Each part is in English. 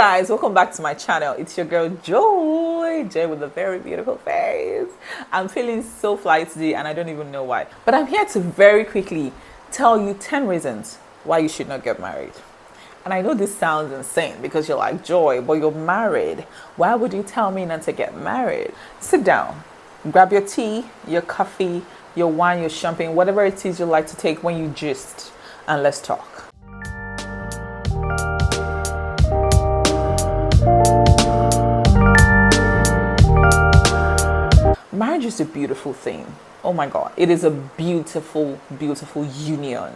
Guys, welcome back to my channel. It's your girl Joy with a very beautiful face. I'm feeling so fly today and I don't even know why, but I'm here to very quickly tell you 10 reasons why you should not get married. And I know this sounds insane because you're like, Joy, but you're married. Why would you tell me not to get married? Sit down, grab your tea, your coffee, your wine, your champagne, whatever it is you like to take when you gist, and let's talk. Marriage is a beautiful thing. Oh my God, it is a beautiful, beautiful union.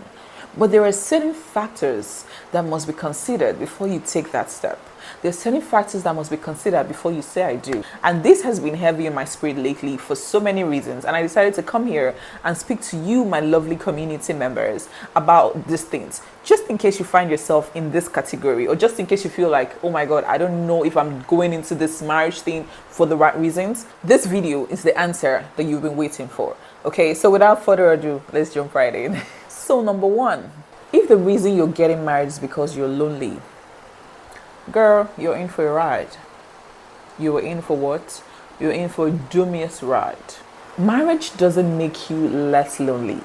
But there are certain factors that must be considered before you take that step. There are certain factors that must be considered before you say I do. And this has been heavy in my spirit lately for so many reasons. And I decided to come here and speak to you, my lovely community members, about these things. Just in case you find yourself in this category, or just in case you feel like, oh my God, I don't know if I'm going into this marriage thing for the right reasons. This video is the answer that you've been waiting for. Okay, so without further ado, let's jump right in. So number one, if the reason you're getting married is because you're lonely, girl, you're in for a ride. You're in for what? You're in for a dubious ride. Marriage doesn't make you less lonely.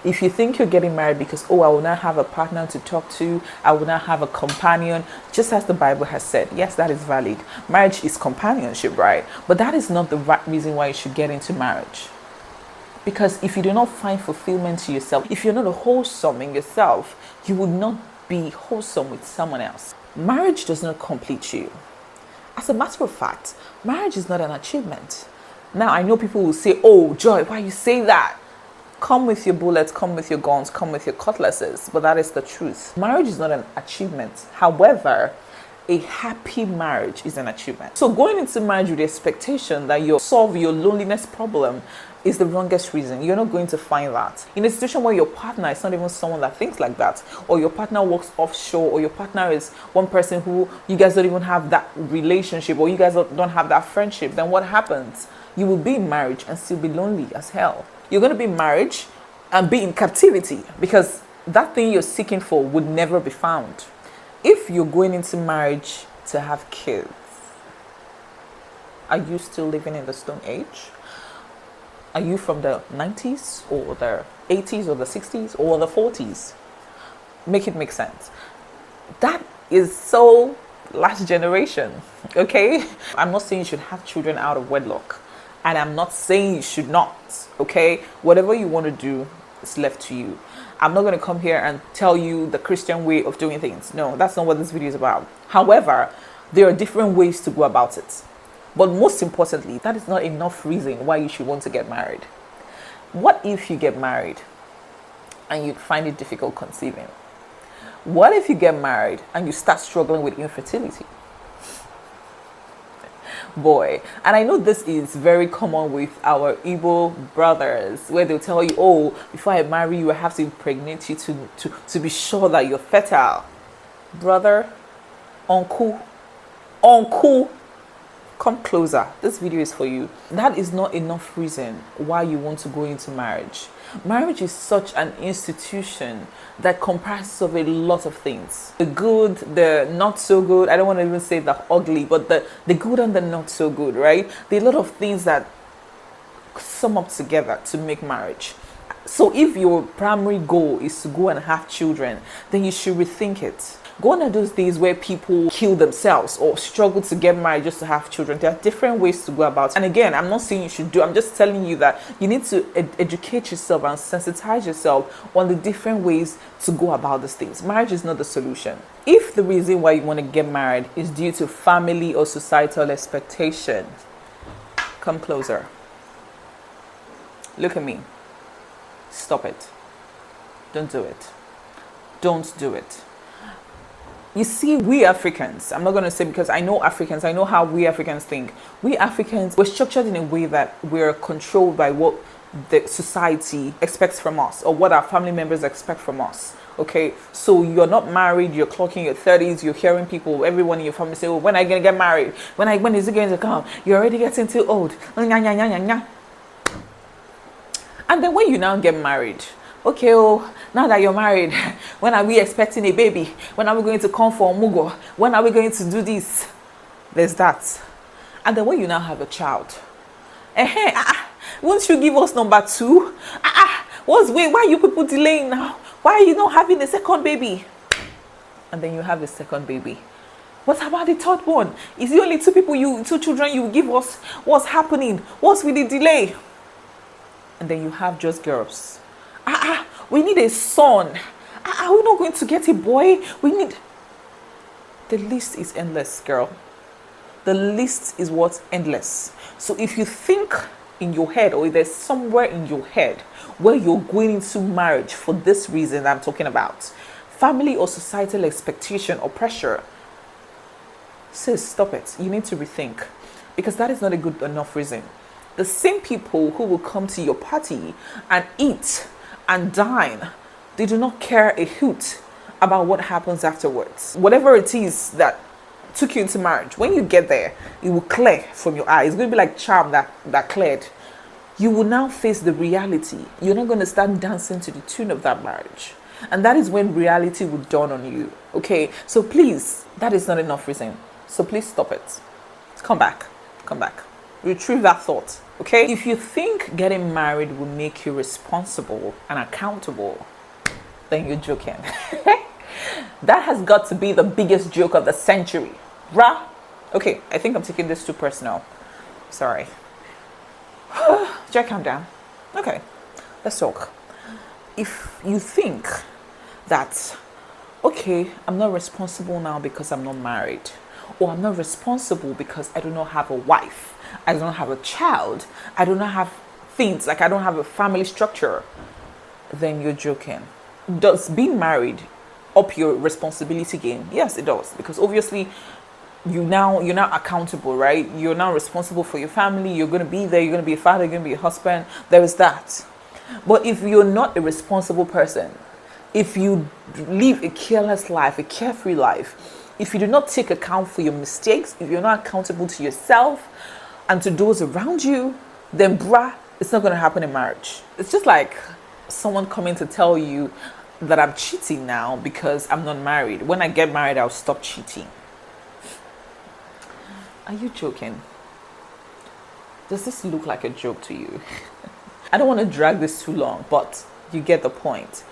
If you think you're getting married because, oh, I will not have a partner to talk to, I will not have a companion, just as the Bible has said, yes, that is valid. Marriage is companionship, right? But that is not the right reason why you should get into marriage. Because if you do not find fulfillment to yourself, if you're not wholesome in yourself, you would not be wholesome with someone else. Marriage does not complete you. As a matter of fact, marriage is not an achievement. Now, I know people will say, oh, Joy, why you say that? Come with your bullets, come with your guns, come with your cutlasses. But that is the truth. Marriage is not an achievement. However, a happy marriage is an achievement. So going into marriage with the expectation that you'll solve your loneliness problem is the wrongest reason. You're not going to find that. In a situation where your partner is not even someone that thinks like that, or your partner works offshore, or your partner is one person who you guys don't even have that relationship, or you guys don't have that friendship, then what happens? You will be in marriage and still be lonely as hell. You're going to be in marriage and be in captivity because that thing you're seeking for would never be found. If you're going into marriage to have kids, are you still living in the Stone Age? Are you from the 90s or the 80s or the 60s or the 40s? Make it make sense. That is so last generation, okay? I'm not saying you should have children out of wedlock. And I'm not saying you should not, okay? Whatever you want to do is left to you. I'm not going to come here and tell you the Christian way of doing things. No, that's not what this video is about. However, there are different ways to go about it. But most importantly, that is not enough reason why you should want to get married. What if you get married and you find it difficult conceiving? What if you get married and you start struggling with infertility? Boy, and I know this is very common with our Igbo brothers, where they'll tell you, oh, before I marry you, I have to impregnate you to be sure that you're fertile. Brother, uncle, come closer. This video is for you. That is not enough reason why you want to go into marriage. Marriage is such an institution that comprises of a lot of things. The good, the not so good. I don't want to even say the ugly, but the good and the not so good, right? There are a lot of things that sum up together to make marriage. So if your primary goal is to go and have children, then you should rethink it. Gone are those days where people kill themselves or struggle to get married just to have children. There are different ways to go about it. And again, I'm not saying you should do, I'm just telling you that you need to educate yourself and sensitize yourself on the different ways to go about these things. Marriage is not the solution. If the reason why you want to get married is due to family or societal expectation, come closer. Look at me. Stop it. Don't do it. Don't do it. You see, we Africans, I'm not going to say because I know Africans, I know how we Africans think. We Africans, we're structured in a way that we're controlled by what the society expects from us or what our family members expect from us. Okay, so you're not married, you're clocking your 30s, you're hearing people, everyone in your family say, oh, when are you going to get married? When is it going to come? You're already getting too old. And then when you now get married, Okay, oh, now that you're married, when are we expecting a baby? When are we going to come for Mugo? When are we going to do this? There's that. And then when you now have a child, won't you give us number two? Why are you people delaying now? Why are you not having a second baby? And then you have a second baby. What about the third one? Is it only two children you give us? What's happening? What's with the delay? And then you have just girls. We need a son. We're not going to get a boy. The list is endless, girl. The list is what's endless. So if you think in your head, or if there's somewhere in your head where you're going into marriage for this reason I'm talking about, family or societal expectation or pressure, sis, stop it. You need to rethink, because that is not a good enough reason. The same people who will come to your party and eat and dine, they do not care a hoot about what happens afterwards. Whatever it is that took you into marriage, when you get there, it will clear from your eyes. It's going to be like charm that cleared. You will now face the reality. You're not going to start dancing to the tune of that marriage. And that is when reality will dawn on you. Okay? So please, that is not enough reason. So please stop it. Come back. Retrieve that thought. Okay? If you think getting married will make you responsible and accountable, then you're joking. That has got to be the biggest joke of the century. Bruh. Okay, I think I'm taking this too personal. Sorry. Should I calm down? Okay, let's talk. If you think that, okay, I'm not responsible now because I'm not married, or I'm not responsible because I do not have a wife, I don't have a child, I do not have things, like I don't have a family structure, then you're joking. Does being married up your responsibility game? Yes, it does, because obviously you're now accountable, right? You're now responsible for your family. You're going to be there. You're going to be a father. You're going to be a husband. There is that. But if you're not a responsible person, if you live a careless life, a carefree life, if you do not take account for your mistakes, if you're not accountable to yourself and to those around you, then bruh, it's not going to happen in marriage. It's just like someone coming to tell you that I'm cheating now because I'm not married. When I get married, I'll stop cheating. Are you joking? Does this look like a joke to you? I don't want to drag this too long, but you get the point.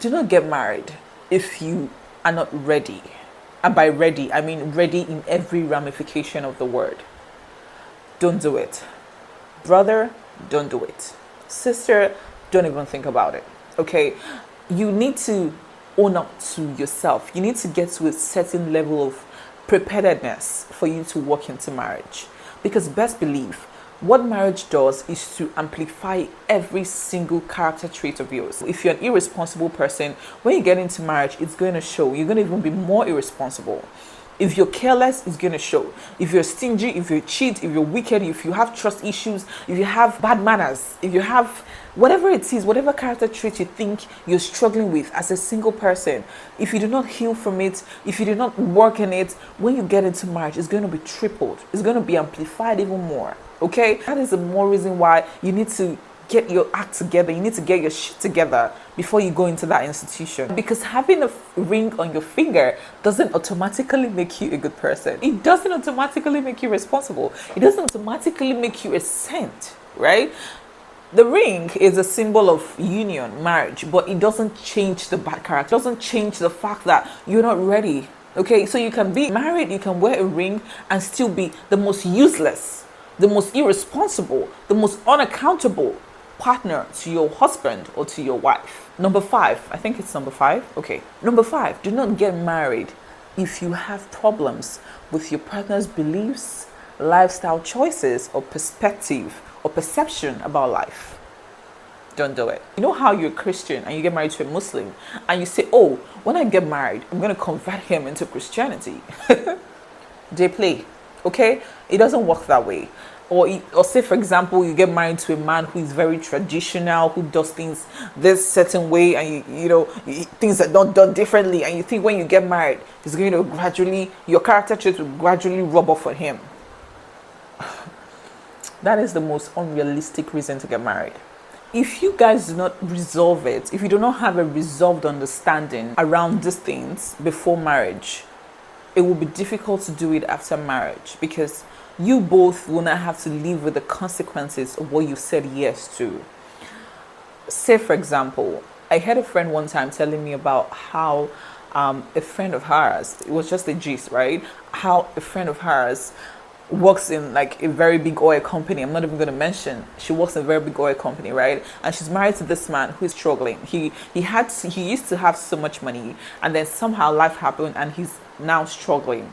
Do not get married if you are not ready. And by ready, I mean ready in every ramification of the word. Don't do it. Brother, don't do it. Sister, don't even think about it. Okay? You need to own up to yourself. You need to get to a certain level of preparedness for you to walk into marriage. Because best believe, what marriage does is to amplify every single character trait of yours. If you're an irresponsible person, when you get into marriage, it's going to show. You're going to even be more irresponsible. If you're careless, it's going to show. If you're stingy, if you cheat, if you're wicked, if you have trust issues, if you have bad manners, if you have whatever it is, whatever character trait you think you're struggling with as a single person, if you do not heal from it, if you do not work on it, when you get into marriage, it's going to be tripled. It's going to be amplified even more. Okay? That is the more reason why you need to get your act together. You need to get your shit together before you go into that institution. Because having a ring on your finger doesn't automatically make you a good person. It doesn't automatically make you responsible. It doesn't automatically make you a saint, right? The ring is a symbol of union, marriage, but it doesn't change the bad character. It doesn't change the fact that you're not ready. Okay, so you can be married, you can wear a ring and still be the most useless, the most irresponsible, the most unaccountable partner to your husband or to your wife. Number 5, I think it's number 5. Okay. Number 5, do not get married if you have problems with your partner's beliefs, lifestyle choices, or perspective or perception about life. Don't do it. You know how you're a Christian and you get married to a Muslim and you say, oh, when I get married, I'm going to convert him into Christianity. They play. Okay? It doesn't work that way. Or say, for example, you get married to a man who is very traditional, who does things this certain way, and things are not done differently, and you think when you get married, it's going to gradually, your character trait will gradually rub off on him. That is the most unrealistic reason to get married. if you guys do not resolve it, if you do not have a resolved understanding around these things before marriage, it will be difficult to do it after marriage, because you both will not have to live with the consequences of what you said yes to. Say, for example, I had a friend one time telling me about how a friend of hers, it was just a gist, right? How a friend of hers works in like a very big oil company. I'm not even going to mention. She works in a very big oil company, right? And she's married to this man who is struggling. He used to have so much money, and then somehow life happened, and he's now struggling.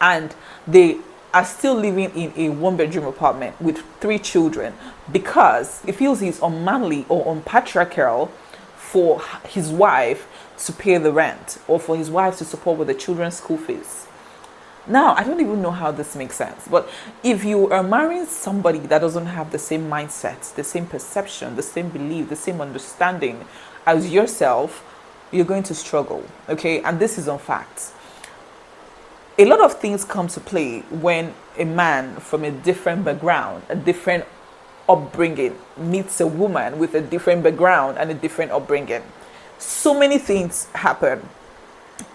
And they are still living in a one-bedroom apartment with 3 children because he feels he's unmanly or unpatriarchal for his wife to pay the rent, or for his wife to support with the children's school fees. Now, I don't even know how this makes sense, but if you are marrying somebody that doesn't have the same mindset, the same perception, the same belief, the same understanding as yourself, you're going to struggle, okay? And this is on facts. A lot of things come to play when a man from a different background, a different upbringing, meets a woman with a different background and a different upbringing. So many things happen.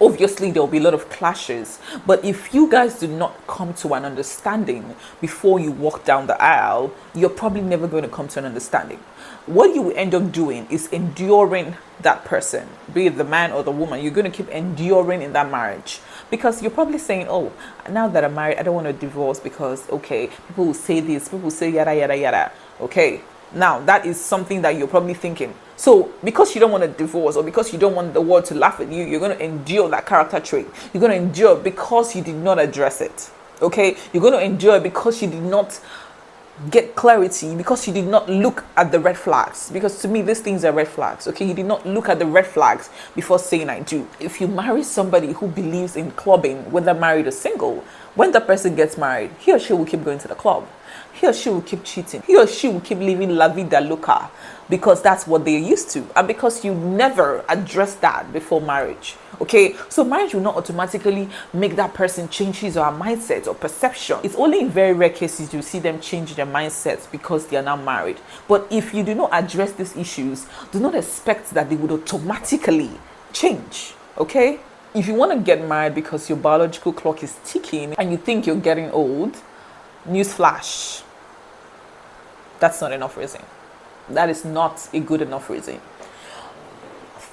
Obviously, there will be a lot of clashes, but if you guys do not come to an understanding before you walk down the aisle, you're probably never going to come to an understanding. What you will end up doing is enduring that person, be it the man or the woman. You're going to keep enduring in that marriage, because you're probably saying, oh, now that I'm married, I don't want to divorce because, okay, people will say this, people will say yada, yada, yada. Okay, now that is something that you're probably thinking. So because you don't want to divorce, or because you don't want the world to laugh at you, you're going to endure that character trait. You're going to endure because you did not address it. Okay, you're going to endure because you did not get clarity, because you did not look at the red flags. Because to me, these things are red flags. Okay, you did not look at the red flags before saying I do. If you marry somebody who believes in clubbing, whether married or single, when the person gets married, he or she will keep going to the club. He or she will keep cheating. He or she will keep living la vida loca, because that's what they're used to, and because you never address that before marriage. Okay, so marriage will not automatically make that person change his or her mindset or perception. It's only in very rare cases you see them change their mindsets because they are now married. But if you do not address these issues, do not expect that they would automatically change. Okay, if you want to get married because your biological clock is ticking and you think you're getting old, newsflash, that's not enough reason. That is not a good enough reason.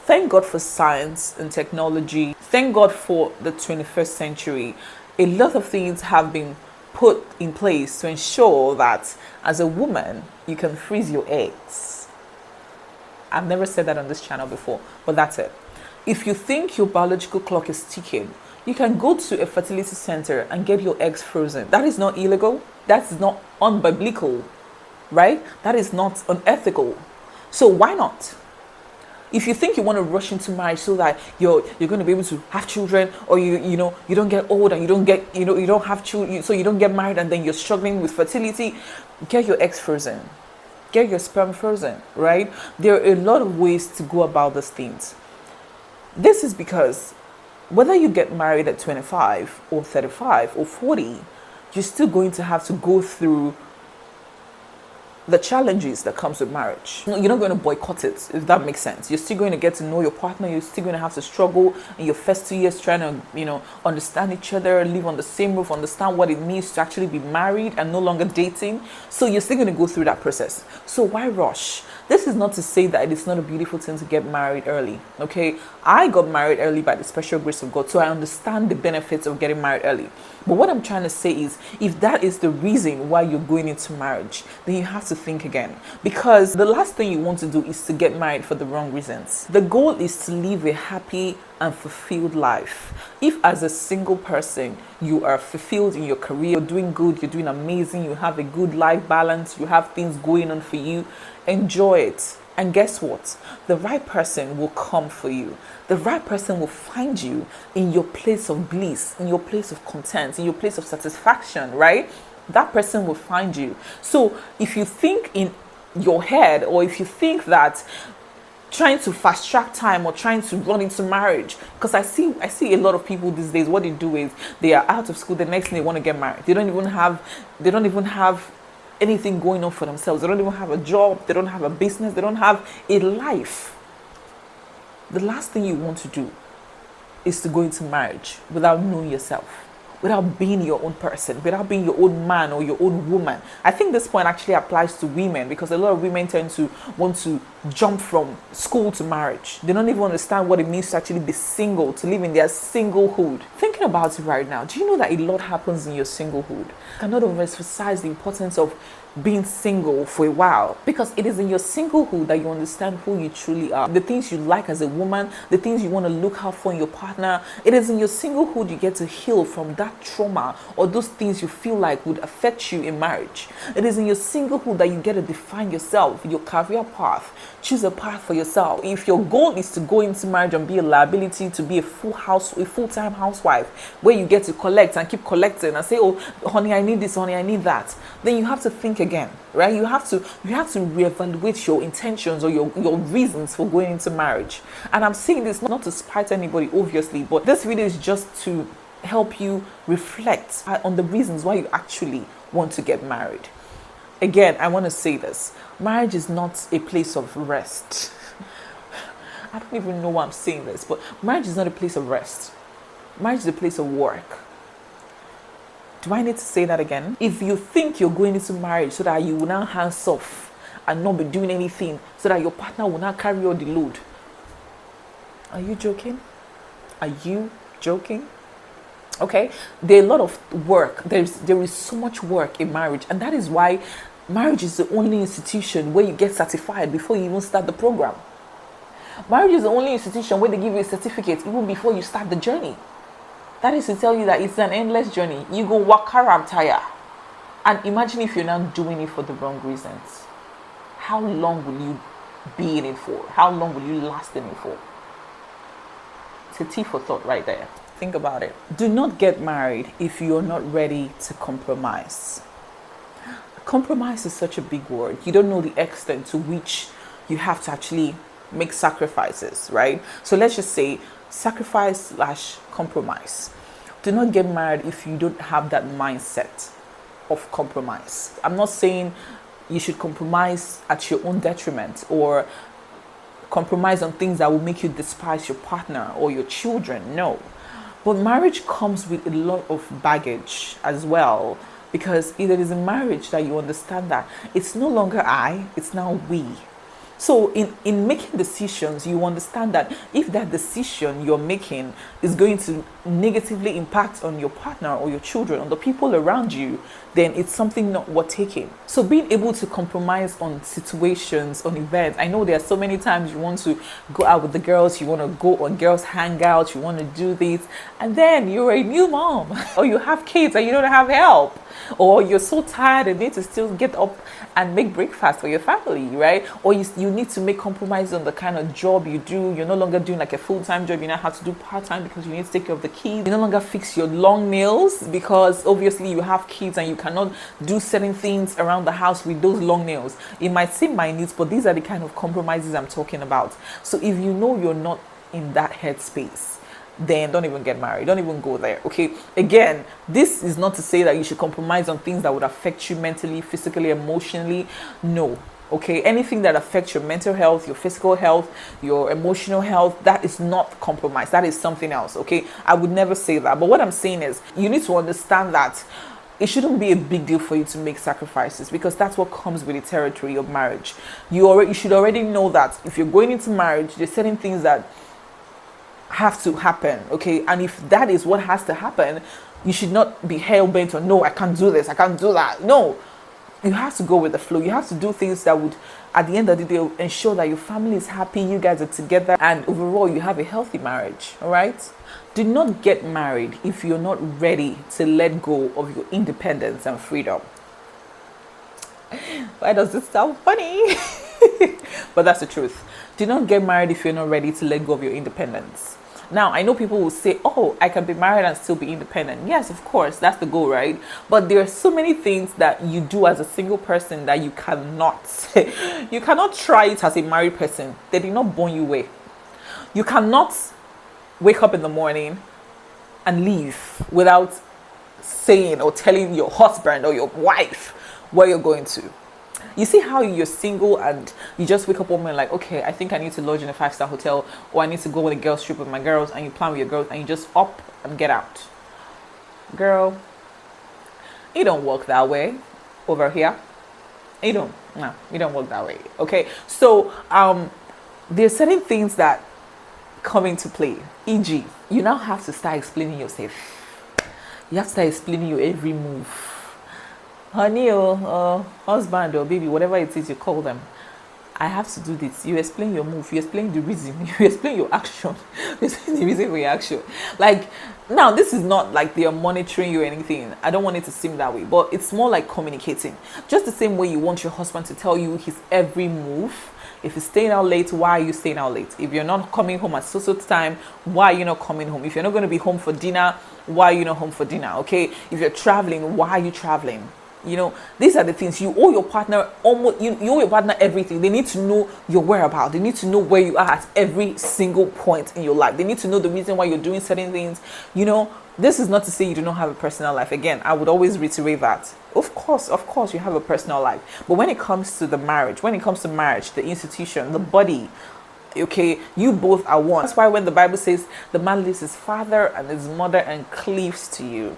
Thank God for science and technology. Thank God for the 21st century. A lot of things have been put in place to ensure that as a woman, you can freeze your eggs. I've never said that on this channel before, but that's it. If you think your biological clock is ticking, you can go to a fertility center and get your eggs frozen. That is not illegal. That's not unbiblical, right? That is not unethical. So why not? If you think you want to rush into marriage so that you're going to be able to have children, or you don't get old and you don't get you don't have children, so you don't get married and then you're struggling with fertility, get your eggs frozen, get your sperm frozen, right? There are a lot of ways to go about these things. This is because whether you get married at 25 or 35 or 40, you're still going to have to go through the challenges that comes with marriage. You're not going to boycott it, if that makes sense. You're still going to get to know your partner. You're still going to have to struggle in your first 2 years trying to, understand each other, live on the same roof, understand what it means to actually be married and no longer dating. So you're still going to go through that process. So why rush? This is not to say that it's not a beautiful thing to get married early, okay? I got married early by the special grace of God, so I understand the benefits of getting married early. But what I'm trying to say is, if that is the reason why you're going into marriage, then you have to think again. Because the last thing you want to do is to get married for the wrong reasons. The goal is to live a happy and fulfilled life. If as a single person, you are fulfilled in your career, you're doing good, you're doing amazing, you have a good life balance, you have things going on for you, enjoy it. And guess what? The right person will come for you. The right person will find you in your place of bliss, in your place of content, in your place of satisfaction, right? That person will find you. So if you think in your head, or if you think that trying to fast track time or trying to run into marriage, because I see a lot of people these days, what they do is they are out of school, the next thing they want to get married. They don't even have anything going on for themselves. They don't even have a job. They don't have a business. They don't have a life. The last thing you want to do is to go into marriage without knowing yourself, without being your own person, without being your own man or your own woman. I think this point actually applies to women, because a lot of women tend to want to jump from school to marriage. They don't even understand what it means to actually be single, to live in their singlehood. Thinking about it right now, do you know that a lot happens in your singlehood? I cannot overemphasize the importance of being single for a while, because it is in your singlehood that you understand who you truly are, the things you like as a woman, the things you want to look out for in your partner. It is in your singlehood you get to heal from that trauma or those things you feel like would affect you in marriage. It is in your singlehood that you get to define yourself, your career path, choose a path for yourself. If your goal is to go into marriage and be a liability, to be a full-time housewife where you get to collect and keep collecting and say, oh honey, I need this, honey, I need that, then you have to think again, right? You have to reevaluate your intentions or your reasons for going into marriage. And I'm saying this not to spite anybody, obviously, but this video is just to help you reflect on the reasons why you actually want to get married. Again, I want to say this: marriage is not a place of rest. I don't even know why I'm saying this, but marriage is not a place of rest. Marriage is a place of work. Do I need to say that again? If you think you're going into marriage so that you will now hands off and not be doing anything, so that your partner will not carry all the load, are you joking? Are you joking? Okay, there are a lot of work. There is so much work in marriage, and that is why marriage is the only institution where you get certified before you even start the program. Marriage is the only institution where they give you a certificate even before you start the journey. That is to tell you that it's an endless journey. You go wakaram tire. And imagine if you're not doing it for the wrong reasons. How long will you be in it for? How long will you last in it for? It's a tea for thought right there. Think about it. Do not get married if you're not ready to compromise. Compromise is such a big word. You don't know the extent to which you have to actually make sacrifices, right? So let's just say sacrifice/compromise. Do not get married if you don't have that mindset of compromise. I'm not saying you should compromise at your own detriment or compromise on things that will make you despise your partner or your children. No. But marriage comes with a lot of baggage as well, because it is in marriage that you understand that it's no longer I, it's now we. So in making decisions, you understand that if that decision you're making is going to negatively impact on your partner or your children, on the people around you, then it's something not worth taking. So being able to compromise on situations, on events. I know there are so many times you want to go out with the girls, you want to go on girls' hangouts, you want to do this, and then you're a new mom or you have kids and you don't have help, or you're so tired and need to still get up and make breakfast for your family, right? Or you need to make compromises on the kind of job you do. You're no longer doing like a full-time job. You now have to do part-time because you need to take care of the kids. You no longer fix your long nails because obviously you have kids and you cannot do certain things around the house with those long nails. It might seem minute, but these are the kind of compromises I'm talking about. So if you know you're not in that headspace, then don't even get married. Don't even go there. Okay. Again, this is not to say that you should compromise on things that would affect you mentally, physically, emotionally. No. Okay. Anything that affects your mental health, your physical health, your emotional health, that is not compromise. That is something else. Okay. I would never say that. But what I'm saying is you need to understand that it shouldn't be a big deal for you to make sacrifices, because that's what comes with the territory of marriage. You should already know that if you're going into marriage, there's certain things that have to happen, okay? And if that is what has to happen, you should not be hell-bent on, no, I can't do this, I can't do that. No, you have to go with the flow. You have to do things that would, at the end of the day, ensure that your family is happy, you guys are together, and overall you have a healthy marriage. All right? Do not get married if you're not ready to let go of your independence and freedom. Why does this sound funny? But that's the truth. Do not get married if you're not ready to let go of your independence. Now, I know people will say, oh, I can be married and still be independent. Yes, of course, that's the goal, right? But there are so many things that you do as a single person that you cannot. You cannot try it as a married person. They did not born you way. You cannot wake up in the morning and leave without saying or telling your husband or your wife where you're going to. You see how you're single and you just wake up one morning like, okay, I think I need to lodge in a 5-star hotel, or I need to go on a girls trip with my girls, and you plan with your girls and you just up and get out. Girl, it don't work that way over here. You don't work that way. Okay, so there's certain things that come into play. E.g., you now have to start explaining yourself. You have to start explaining your every move. Honey, or husband, or baby, whatever it is you call them. I have to do this. You explain your move. You explain the reason. You explain your action. You explain the reason for your action. Like, now, this is not like they are monitoring you or anything. I don't want it to seem that way. But it's more like communicating. Just the same way you want your husband to tell you his every move. If you're staying out late, why are you staying out late? If you're not coming home at so time, why are you not coming home? If you're not going to be home for dinner, why are you not home for dinner? Okay? If you're traveling, why are you traveling? You know, these are the things you owe your partner. Almost, you owe your partner everything. They need to know your whereabouts. They need to know where you are at every single point in your life. They need to know the reason why you're doing certain things. You know, this is not to say you do not have a personal life. Again, I would always reiterate that. Of course, you have a personal life. But when it comes to the marriage, the institution, the body, okay, you both are one. That's why when the Bible says the man leaves his father and his mother and cleaves to you,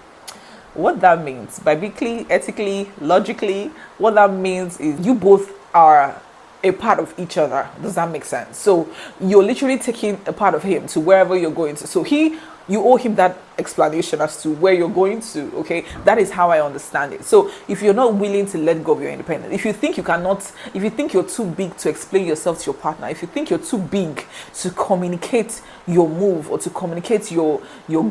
what that means, biblically, ethically, logically, what that means is you both are a part of each other. Does that make sense? So you're literally taking a part of him to wherever you're going to. So you owe him that explanation as to where you're going to. Okay, that is how I understand it. So if you're not willing to let go of your independence, if you think you're too big to explain yourself to your partner, if you think you're too big to communicate your move or to communicate your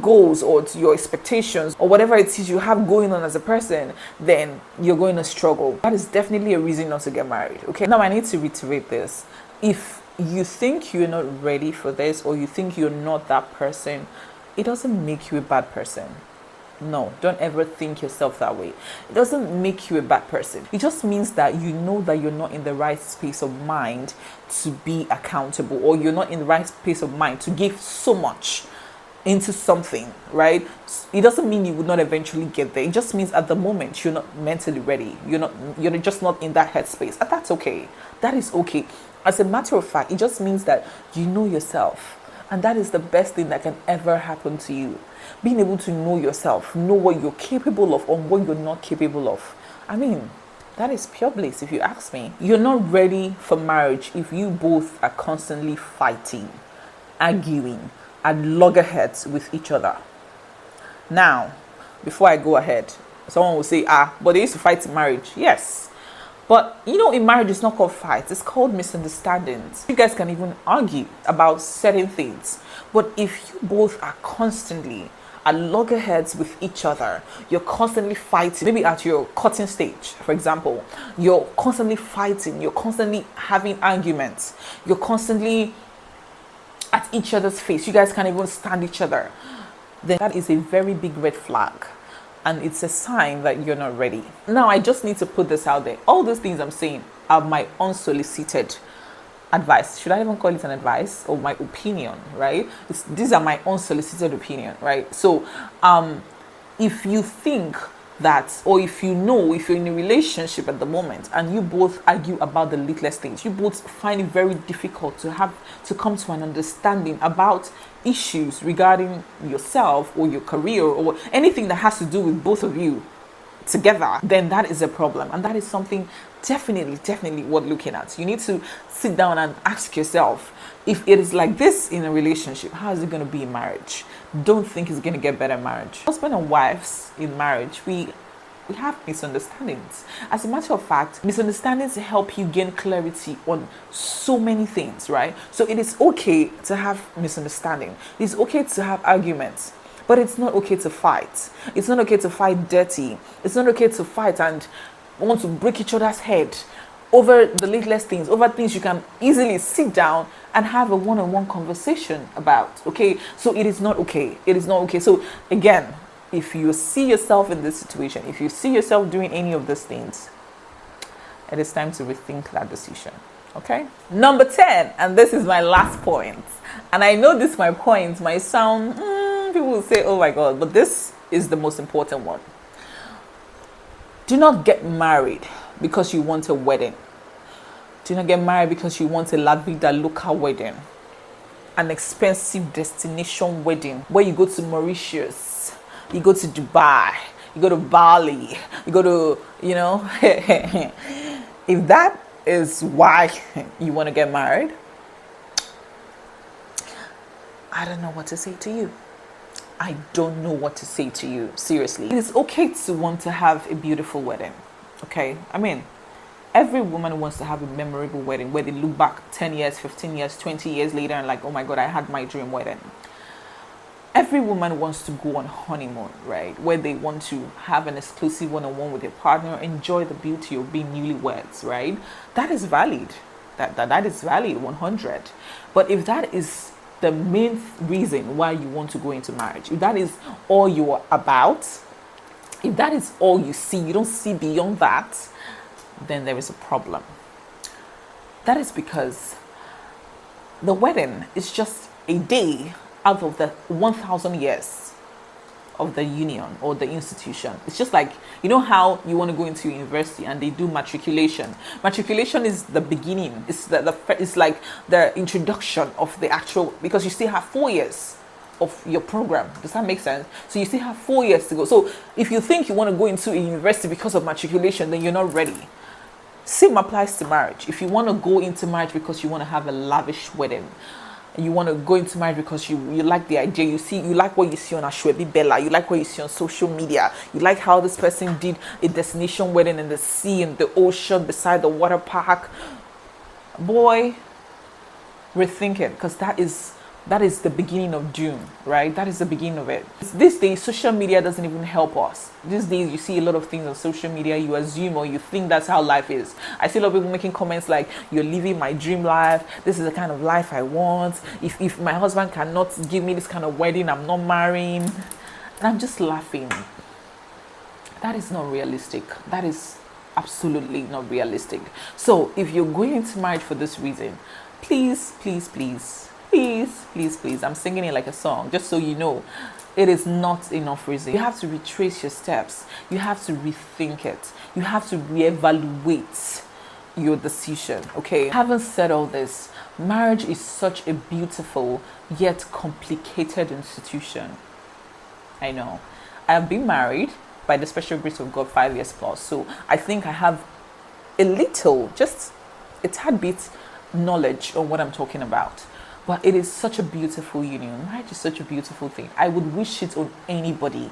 goals or to your expectations or whatever it is you have going on as a person, then you're going to struggle. That is definitely a reason not to get married. Okay, now I need to reiterate this. If you think you're not ready for this, or you think you're not that person, it doesn't make you a bad person. No, don't ever think yourself that way. It doesn't make you a bad person. It just means that you know that you're not in the right space of mind to be accountable, or you're not in the right space of mind to give so much into something, right? It doesn't mean you would not eventually get there. It just means at the moment you're not mentally ready. You're just not in that headspace. And that's okay. That is okay. As a matter of fact, it just means that you know yourself. And that is the best thing that can ever happen to you. Being able to know yourself, know what you're capable of or what you're not capable of. I mean, that is pure bliss if you ask me. You're not ready for marriage if you both are constantly fighting, arguing, at loggerheads with each other. Now, before I go ahead, someone will say, but they used to fight in marriage. Yes. But, in marriage, it's not called fights. It's called misunderstandings. You guys can even argue about certain things. But if you both are constantly at loggerheads with each other, you're constantly fighting, maybe at your courting stage, for example, you're constantly fighting, you're constantly having arguments, you're constantly at each other's face, you guys can't even stand each other, then that is a very big red flag. And it's a sign that you're not ready. Now, I just need to put this out there. All those things I'm saying are my unsolicited advice. Should I even call it an advice or my opinion, right? These are my unsolicited opinion, right? So, if you think that, or if you're in a relationship at the moment and you both argue about the littlest things, you both find it very difficult to come to an understanding about issues regarding yourself or your career or anything that has to do with both of you together, then that is a problem. And that is something definitely worth looking at. You need to sit down and ask yourself, if it is like this in a relationship, how is it going to be in marriage? Don't think it's going to get better in marriage. Husband and wives in marriage, we have misunderstandings. As a matter of fact, misunderstandings help you gain clarity on so many things, right? So it is okay to have misunderstanding. It's okay to have arguments, but it's not okay to fight. It's not okay to fight dirty. It's not okay to fight and want to break each other's head over the littlest things, over things you can easily sit down and have a one-on-one conversation about. Okay, so it is not okay. It is not okay. So again, if you see yourself in this situation, if you see yourself doing any of these things, it is time to rethink that decision. Okay. Number 10, and this is my last point. And I know my point might sound, people will say, oh my God, but this is the most important one. Do not get married because you want a wedding. Do not get married because you want a La Vida Loca wedding. An expensive destination wedding where you go to Mauritius, you go to Dubai, you go to Bali, you go to, if that is why you want to get married, I don't know what to say to you. I don't know what to say to you. Seriously. It is okay to want to have a beautiful wedding. Okay? I mean, every woman wants to have a memorable wedding where they look back 10 years, 15 years, 20 years later and like, oh my God, I had my dream wedding. Every woman wants to go on honeymoon, right? Where they want to have an exclusive one-on-one with their partner, enjoy the beauty of being newlyweds, right? That is valid. That is valid, 100. But if that is the main reason why you want to go into marriage, if that is all you are about, if that is all you see, you don't see beyond that, then there is a problem. That is because the wedding is just a day out of the 1,000 years of the union or the institution. It's just like, you know how you want to go into university and they do matriculation. Matriculation is the beginning. It's it's like the introduction of the actual, because you still have 4 years of your program. Does that make sense? So you still have 4 years to go. So if you think you want to go into a university because of matriculation, then you're not ready. Same applies to marriage. If you want to go into marriage because you want to have a lavish wedding, you want to go into marriage because you like the idea, you like what you see on Ashwebi Bella, you like what you see on social media, you like how this person did a destination wedding in the sea, in the ocean, beside the water park. Boy, rethink it, because that is the beginning of doom, right? That is the beginning of it. These days, social media doesn't even help us. These days, you see a lot of things on social media, you assume or you think that's how life is. I see a lot of people making comments like, you're living my dream life, this is the kind of life I want. If my husband cannot give me this kind of wedding, I'm not marrying. And I'm just laughing. That is not realistic. That is absolutely not realistic. So if you're going into marriage for this reason, please, I'm singing it like a song, just so you know, it is not enough reason. You have to retrace your steps. You have to rethink it. You have to reevaluate your decision, okay? Having said all this, marriage is such a beautiful yet complicated institution. I know. I have been married by the special grace of God 5 years plus, so I think I have a little, just a tad bit knowledge on what I'm talking about. But it is such a beautiful union. Marriage is such a beautiful thing. I would wish it on anybody.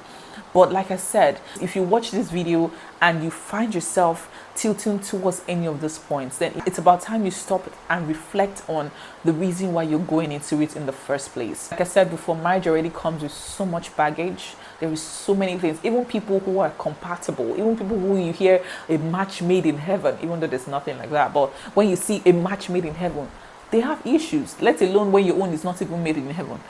But like I said, if you watch this video and you find yourself tilting towards any of these points, then it's about time you stop and reflect on the reason why you're going into it in the first place. Like I said before, marriage already comes with so much baggage. There is so many things. Even people who are compatible, even people who you hear a match made in heaven, even though there's nothing like that. But when you see a match made in heaven, they have issues, let alone when your own is not even made in heaven.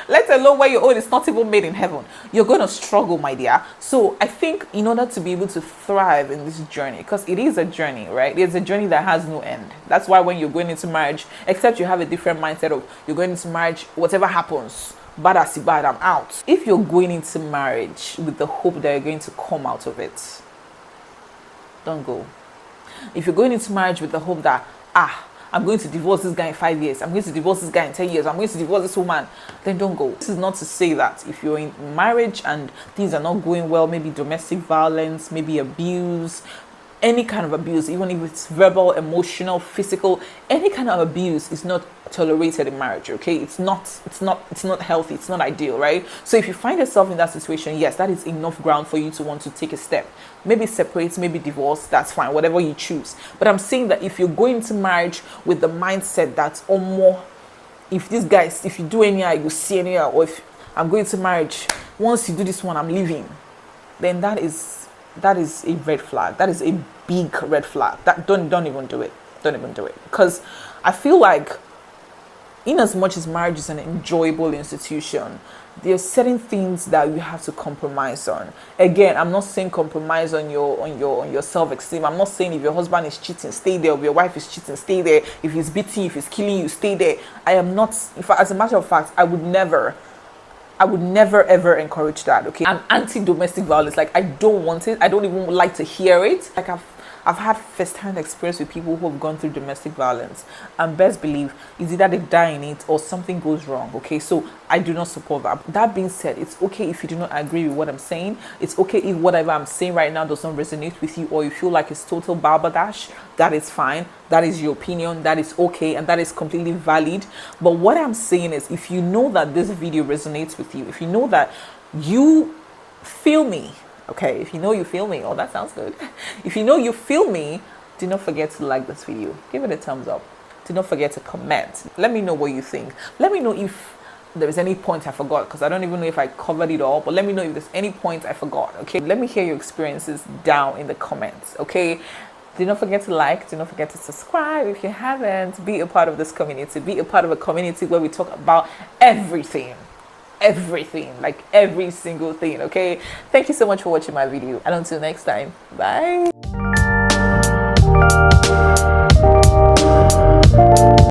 Let alone when your own is not even made in heaven. You're going to struggle, my dear. So I think in order to be able to thrive in this journey, because it is a journey, right? It's a journey that has no end. That's why when you're going into marriage, except you have a different mindset of you're going into marriage, whatever happens, bad as bad, I'm out. If you're going into marriage with the hope that you're going to come out of it, don't go. If you're going into marriage with the hope that, I'm going to divorce this guy in 5 years, I'm going to divorce this guy in 10 years, I'm going to divorce this woman, then don't go. This is not to say that if you're in marriage and things are not going well, maybe domestic violence, maybe abuse, any kind of abuse, even if it's verbal, emotional, physical, any kind of abuse is not tolerated in marriage, okay? It's not healthy, it's not ideal, right? So if you find yourself in that situation, yes, that is enough ground for you to want to take a step. Maybe separate, maybe divorce, that's fine, whatever you choose. But I'm saying that if you're going into marriage with the mindset that, oh more, if these guys, if you do anyhow, you see anyhow, or if I'm going to marriage, once you do this one, I'm leaving, then that is a red flag. That is a big red flag. That don't even do it. Don't even do it. Because I feel like, in as much as marriage is an enjoyable institution, there are certain things that you have to compromise on. Again, I'm not saying compromise on your self-esteem. I'm not saying if your husband is cheating, stay there. If your wife is cheating, stay there. If he's beating you, if he's killing you, stay there. I am not. As a matter of fact, I would never I would never ever encourage that. Okay, I'm anti-domestic violence. Like, I don't want it. I don't even like to hear it. Like, I've had first-hand experience with people who have gone through domestic violence, and best believe it's either they die in it or something goes wrong. Okay, so I do not support that. That being said, it's okay if you do not agree with what I'm saying. It's okay if whatever I'm saying right now does not resonate with you, or you feel like it's total balderdash. That is fine. That is your opinion. That is okay, and that is completely valid. But what I'm saying is, if you know that this video resonates with you, if you know that you feel me, okay, if you know you feel me, oh, that sounds good. If you know you feel me, do not forget to like this video. Give it a thumbs up. Do not forget to comment. Let me know what you think. Let me know if there is any point I forgot, because I don't even know if I covered it all, but let me know if there's any point I forgot, okay? Let me hear your experiences down in the comments, okay? Do not forget to like, do not forget to subscribe if you haven't. Be a part of this community. Be a part of a community where we talk about everything, like every single thing. Okay, thank you so much for watching my video, and until next time, bye.